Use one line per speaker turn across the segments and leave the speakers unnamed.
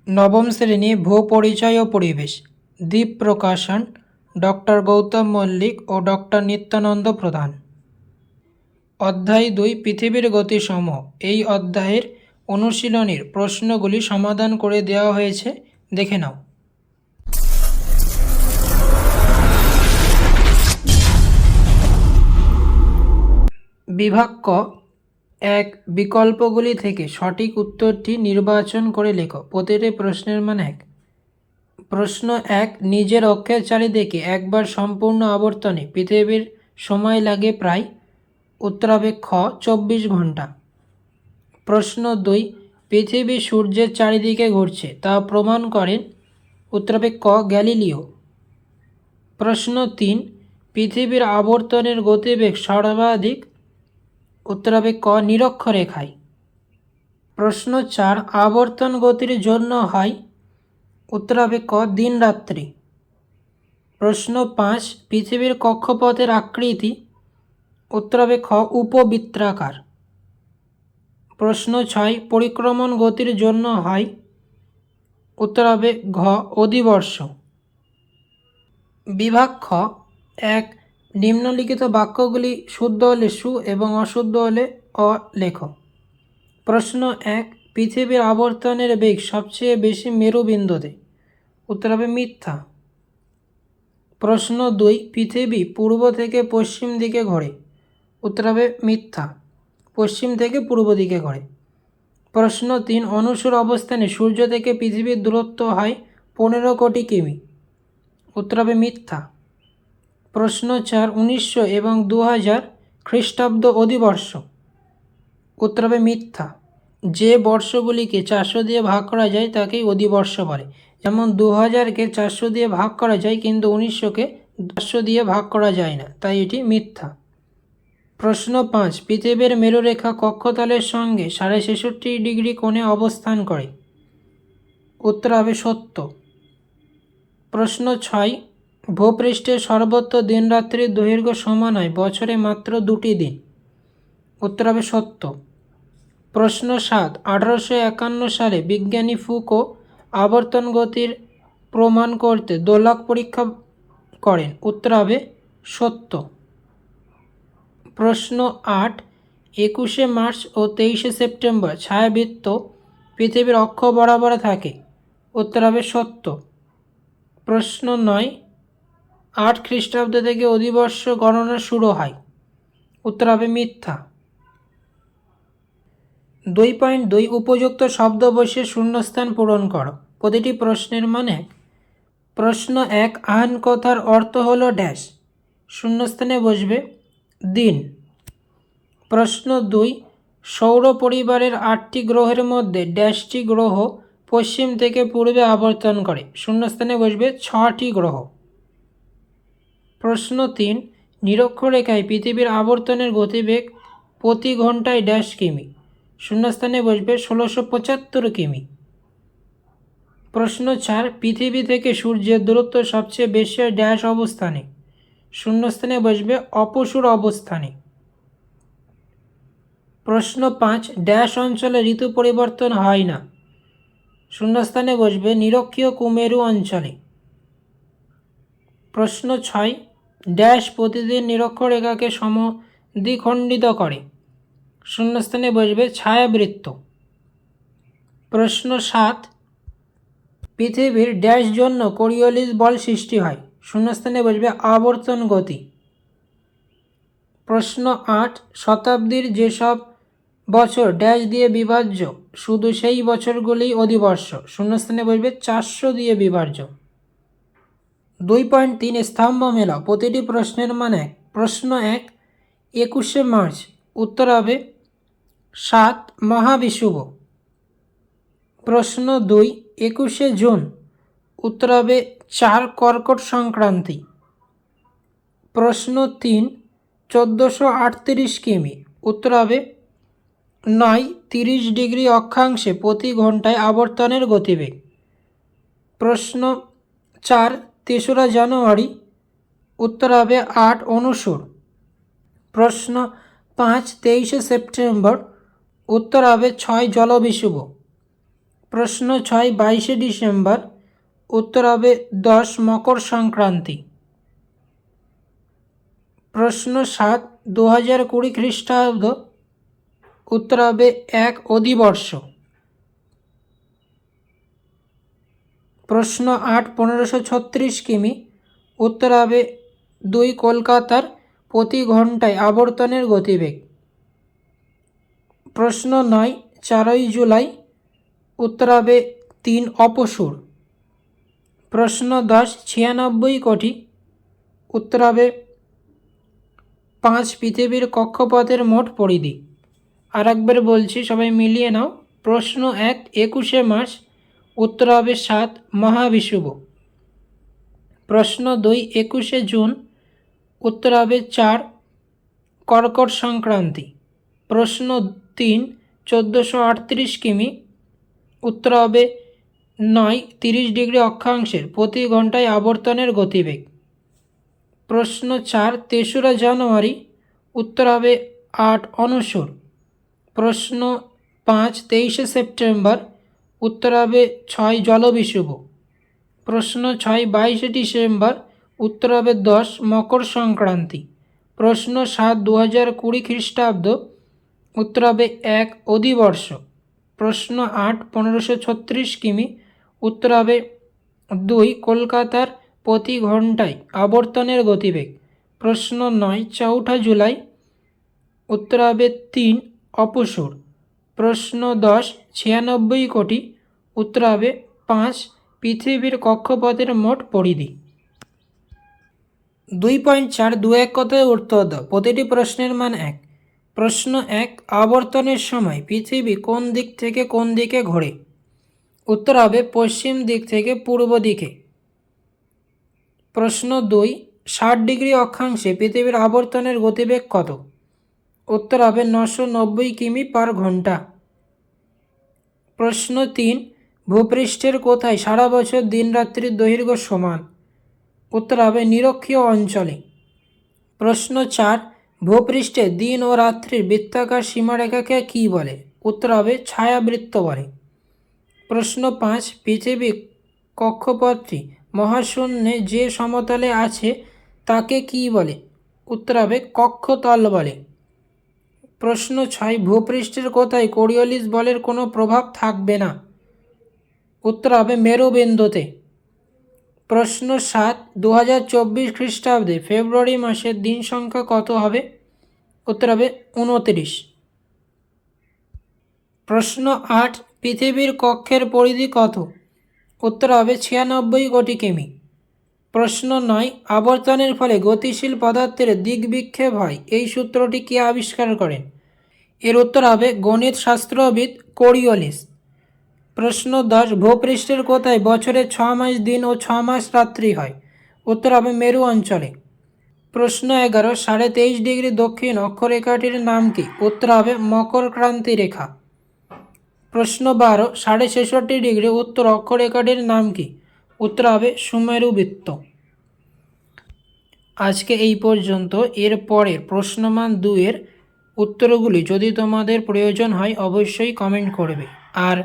নবম শ্রেণী ভূ পরিচয় ও পরিবেশ, দ্বীপ প্রকাশন, ডক্টর গৌতম মল্লিক ও ডক্টর নিত্যানন্দ প্রধান। অধ্যায় 2 পৃথিবীর গতিসমূহ। এই অধ্যায়ের অনুশীলনীর প্রশ্নগুলি সমাধান করে দেওয়া হয়েছে, দেখে নাও। বিভাগ ক, এক, বিকল্পগুলি থেকে সঠিক উত্তরটি নির্বাচন করে লেখো। প্রতিটি প্রশ্নের মান 1। প্রশ্ন 1, নিজের অক্ষের চারিদিকে একবার সম্পূর্ণ আবর্তনে পৃথিবীর সময় লাগে প্রায়। উত্তর হবে খ, 24 ঘন্টা। প্রশ্ন 2, পৃথিবী সূর্যের চারিদিকে ঘুরছে, তা প্রমাণ করেন। উত্তর হবে ক, গ্যালিলিও। প্রশ্ন 3, পৃথিবীর আবর্তনের গতিবেগ সর্বাধিক। উত্তর হবে ক, নিরক্ষরেখায়। প্রশ্ন 4, আবর্তন গতির জন্য হয়। উত্তর হবে ক, দিন রাত্রি। প্রশ্ন 5, পৃথিবীর কক্ষপথের আকৃতি। উত্তর হবে খ, উপবৃত্তাকার। প্রশ্ন 6, পরিক্রমণ গতির জন্য হয়। উত্তর হবে ঘ, অধিবর্ষ। বিভাগ খ, 1, নিম্নলিখিত বাক্যগুলি শুদ্ধ হলে সু এবং অশুদ্ধ হলে অ লেখো। প্রশ্ন 1, পৃথিবীর আবর্তনের বেগ সবচেয়ে বেশি মেরুবিন্দুতে। উত্তর হবে মিথ্যা। প্রশ্ন 2, পৃথিবী পূর্ব থেকে পশ্চিম দিকে ঘোরে। উত্তর হবে মিথ্যা, পশ্চিম থেকে পূর্ব দিকে ঘোরে। প্রশ্ন 3, অনুসর অবস্থানে সূর্য থেকে পৃথিবীর দূরত্ব হয় 15 কোটি কিমি। উত্তর হবে মিথ্যা। প্রশ্ন 4, 1900 এবং 2000 খ্রিস্টাব্দ অধিবর্ষ। উত্তর হবে মিথ্যা। যে বর্ষগুলিকে 400 দিয়ে ভাগ করা যায় তাকেই অধিবর্ষ বলে। যেমন 2000কে 400 দিয়ে ভাগ করা যায়, কিন্তু 1900কে 400 দিয়ে ভাগ করা যায় না, তাই এটি মিথ্যা। প্রশ্ন 5, পৃথিবীর মেরুরেখা কক্ষতলের সঙ্গে 66.5 ডিগ্রি কোণে অবস্থান করে। উত্তর হবে সত্য। প্রশ্ন 6, ভূপৃষ্ঠের সর্বত্র দিনরাত্রির দৈর্ঘ্য সমান হয় বছরে মাত্র 2টি দিন। উত্তর হবে সত্য। প্রশ্ন 7, 1851 সালে বিজ্ঞানী ফুকো আবর্তন গতির প্রমাণ করতে দোলক পরীক্ষা করেন। উত্তর হবে সত্য। প্রশ্ন 8, 21শে মার্চ ও 23শে সেপ্টেম্বর ছায়াবৃত্ত পৃথিবীর অক্ষ বরাবর থাকে। উত্তর হবে সত্য। প্রশ্ন 9, 8 খ্রিস্টাব্দ থেকে অধিবর্ষ গণনা শুরু হয়। উত্তর হবে মিথ্যা। 2.2 উপযুক্ত শব্দ বসিয়ে শূন্যস্থান পূরণ করো। প্রতিটি প্রশ্নের মান 1। প্রশ্ন 1, আহন কথার অর্থ হলো ড্যাশ। শূন্যস্থানে বসবে দিন। প্রশ্ন 2, সৌর পরিবারের 8টি গ্রহের মধ্যে ড্যাশটি গ্রহ পশ্চিম থেকে পূর্বে আবর্তন করে। শূন্যস্থানে বসবে 6টি গ্রহ। প্রশ্ন 3, নিরক্ষরেখায় পৃথিবীর আবর্তনের গতিবেগ প্রতি ঘন্টায় ড্যাশ কিমি। শূন্যস্থানে বসবে 1675 কিমি। প্রশ্ন 4, পৃথিবী থেকে সূর্যের দূরত্ব সবচেয়ে বেশি ড্যাশ অবস্থানে। শূন্যস্থানে বসবে অপসূর অবস্থানে। প্রশ্ন 5, ড্যাশ অঞ্চলে ঋতু পরিবর্তন হয় না। শূন্যস্থানে বসবে নিরক্ষীয় কুমেরু অঞ্চলে। প্রশ্ন 6, ড্যাশ প্রতিদিন নিরক্ষরেখাকে সমদ্বিখণ্ডিত করে। শূন্যস্থানে বসবে ছায়াবৃত্ত। প্রশ্ন 7, পৃথিবীর ড্যাশ জন্য কোরিওলিস বল সৃষ্টি হয়। শূন্যস্থানে বসবে আবর্তন গতি। প্রশ্ন 8, শতাব্দীর যেসব বছর ড্যাশ দিয়ে বিভাজ্য শুধু সেই বছরগুলি অধিবর্ষ। শূন্যস্থানে বসবে 400 দিয়ে বিভাজ্য। 2.3 স্তম্ভ মেলাও। প্রতিটি প্রশ্নের মান 1। প্রশ্ন 1, 21শে মার্চ। উত্তর হবে 7 মহাবিষুব। প্রশ্ন 2, 21শে জুন। উত্তর হবে 4 কর্কট সংক্রান্তি। প্রশ্ন 3, 1438 কিমি। উত্তর হবে 9 30 ডিগ্রি অক্ষাংশে প্রতি ঘন্টায় আবর্তনের গতিবেগ। প্রশ্ন 4, 3রা জানুয়ারি। উত্তর হবে 8 অনুসর। প্রশ্ন 5, 23শে সেপ্টেম্বর। উত্তর হবে 6 জলবিষুব। প্রশ্ন 6 22শে ডিসেম্বর, উত্তর হবে 10 মকর সংক্রান্তি। প্রশ্ন 7 2020 খ্রিস্টাব্দ, উত্তর হবে 1 অধিবর্ষ। প্রশ্ন 8 1536 কিমি, উত্তর হবে 2 কলকাতার প্রতি ঘন্টায় আবর্তনের গতিবেগ। প্রশ্ন 9 4 জুলাই, উত্তর হবে 3 অপসূর। প্রশ্ন 10 96 কোটি, উত্তর হবে 5 পৃথিবীর কক্ষপথের মোট পরিধি। আর একবার বলছি, সবাই মিলিয়ে নাও। প্রশ্ন 1 21শে মার্চ, উত্তর হবে 7 মহাবিষুব। প্রশ্ন 2 21শে জুন, উত্তর হবে 4 কর্কট সংক্রান্তি। প্রশ্ন 3 1438 কিমি, উত্তর হবে 9 30 ডিগ্রি অক্ষাংশের প্রতি ঘন্টায় আবর্তনের গতিবেগ। প্রশ্ন 4 তেসরা জানুয়ারি, উত্তর হবে 8 অনুসর। প্রশ্ন 5 23শে সেপ্টেম্বর, উত্তর হবে 6 জলবিষুব। প্রশ্ন 6 22শে ডিসেম্বর, উত্তর হবে 10 মকর সংক্রান্তি। প্রশ্ন 7 2020 খ্রিস্টাব্দ, উত্তর হবে 1 অধিবর্ষ। প্রশ্ন 8 1536 কিমি, উত্তর হবে 2 কলকাতার প্রতি ঘন্টায় আবর্তনের গতিবেগ। প্রশ্ন 9 4 জুলাই, উত্তর হবে 3 অপসূর। প্রশ্ন 10 96 কোটি, উত্তর হবে 5 পৃথিবীর কক্ষপথের মোট পরিধি। 2.4 2-1 কথায় উত্তর দাও। প্রতিটি প্রশ্নের মান 1। প্রশ্ন 1 আবর্তনের সময় পৃথিবী কোন দিক থেকে কোন দিকে ঘোরে? উত্তর হবে পশ্চিম দিক থেকে পূর্ব দিকে। প্রশ্ন 2 60 ডিগ্রি অক্ষাংশে পৃথিবীর আবর্তনের গতিবেগ কত? উত্তর হবে 990 কিমি পার ঘন্টা। প্রশ্ন 3 ভূপৃষ্ঠের কোথায় সারা বছর দিনরাত্রির দৈর্ঘ্য সমান? উত্তর হবে নিরক্ষীয় অঞ্চলে। প্রশ্ন 4 ভূপৃষ্ঠে দিন ও রাত্রির বৃত্তাকার সীমারেখাকে কী বলে? উত্তর হবে ছায়াবৃত্ত বলে। প্রশ্ন 5 পৃথিবী কক্ষপথটি মহাশূন্যে যে সমতলে আছে তাকে কী বলে? উত্তর হবে কক্ষতল বলে। প্রশ্ন 6 ভূপৃষ্ঠের কোথায় কোরিওলিস বলের কোনো প্রভাব থাকবে না? উত্তর হবে মেরুবিন্দুতে। প্রশ্ন 7 2024 খ্রিস্টাব্দে ফেব্রুয়ারি মাসের দিন সংখ্যা কত হবে? উত্তর হবে 29। প্রশ্ন 8 পৃথিবীর কক্ষের পরিধি কত? উত্তর হবে 96 কোটি কিমি। প্রশ্ন 9 আবর্তনের ফলে গতিশীল পদার্থের দিক বিক্ষেপ হয়, এই সূত্রটি কে আবিষ্কার করেন? এর উত্তর হবে গণিত শাস্ত্রবিদ কোরিওলিস। প্রশ্ন 10 ভূপৃষ্ঠের কোথায় বছরে 6 মাস দিন ও 6 মাস রাত্রি হয়? উত্তর হবে মেরু অঞ্চলে। প্রশ্ন 11 23.5 ডিগ্রি দক্ষিণ অক্ষরেখাটির নাম কি? উত্তর হবে মকর ক্রান্তি রেখা। প্রশ্ন 12 66.5 ডিগ্রি উত্তর অক্ষরেখাটির নাম কি? উত্তর হবে সুমেরু বৃত্ত। আজকে এই পর্যন্ত। এর পরের প্রশ্নমান 2 এর উত্তরগুলি যদি তোমাদের প্রয়োজন হয় অবশ্যই কমেন্ট করবে। আর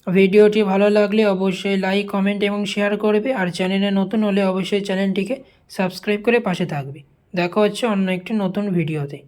ভিডিওটি ভালো লাগলে অবশ্যই লাইক কমেন্ট এবং শেয়ার করবে। আর চ্যানেলে নতুন হলে অবশ্যই চ্যানেলটিকে সাবস্ক্রাইব করে পাশে থাকবে। দেখা হচ্ছে অন্য একটি নতুন ভিডিওতে।